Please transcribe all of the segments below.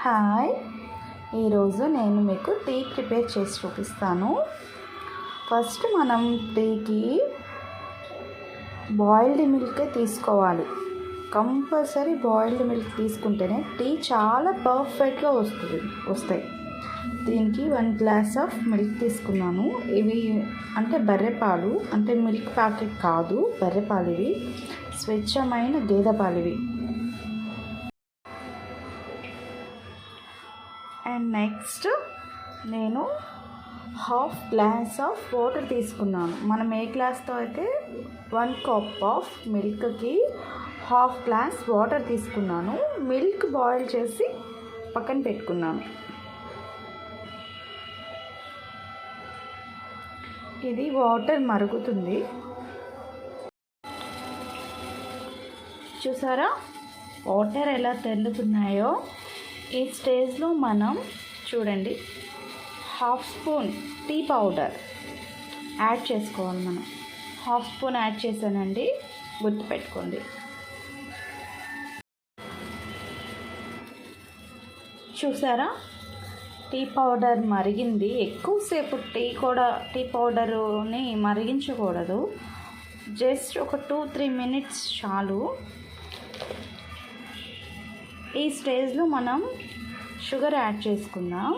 Hi, ఈరోజు నేను మీకు టీ ప్రిపేర్ చేసి చూపిస్తాను. ఫస్ట్ మనం టీకి బాయిల్డ్ మిల్క్ తీసుకోవాలి. కంపల్సరీ బాయిల్డ్ మిల్క్ తీసుకుంటేనే టీ చాలా పర్ఫెక్ట్గా వస్తాయి. దీనికి 1 గ్లాస్ ఆఫ్ మిల్క్ తీసుకున్నాను. ఇవి అంటే బర్రెపాలు, అంటే మిల్క్ ప్యాకెట్ కాదు, బర్రెపాలు. ఇవి స్వచ్ఛమైన గేదె పాలు ఇవి. అండ్ నెక్స్ట్ నేను 1/2 గ్లాస్ ఆఫ్ వాటర్ తీసుకున్నాను. మనం ఏ గ్లాస్తో అయితే 1 కప్ ఆఫ్ మిల్క్కి 1/2 గ్లాస్ వాటర్ తీసుకున్నాను. మిల్క్ బాయిల్ చేసి పక్కన పెట్టుకున్నాను. ఇది వాటర్ మరుగుతుంది, చూసారా వాటర్ ఎలా తెల్లుతున్నాయో. ఈ స్టేజ్లో మనం చూడండి 1/2 స్పూన్ టీ పౌడర్ యాడ్ చేసుకోవాలి. మనం 1/2 స్పూన్ యాడ్ చేశానండి, గుర్తుపెట్టుకోండి. చూసారా టీ పౌడర్ మరిగింది. ఎక్కువసేపు టీ పౌడరుని మరిగించకూడదు, జస్ట్ ఒక 2-3 మినిట్స్ చాలు. ఈ స్టేజ్లో మనం షుగర్ యాడ్ చేసుకుందాం.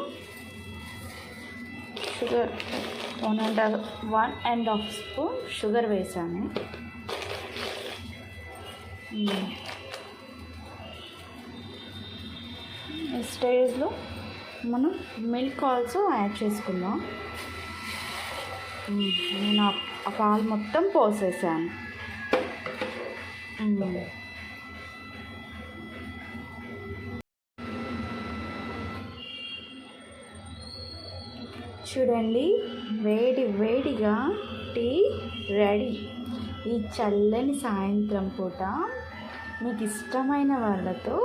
షుగర్ 1.5 స్పూన్ షుగర్ వేసాను. ఈ స్టేజ్లో మనం మిల్క్ ఆల్సో యాడ్ చేసుకుందాం. నేను ఆ పాలు మొత్తం పోసేసాను. చూడండి, వేడిగా టీ రెడీ. ఈ చల్లని సాయంత్రం పూట మీకు ఇష్టమైన వాళ్ళతో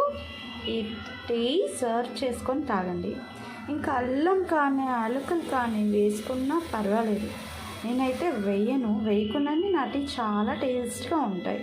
ఈ టీ సర్వ్ చేసుకొని తాగండి. ఇంకా అల్లం కానీ యాలకులు కానీ వేసుకున్నా పర్వాలేదు. నేనైతే వేయకుండానే నా టీ చాలా టేస్ట్గా ఉంటాయి.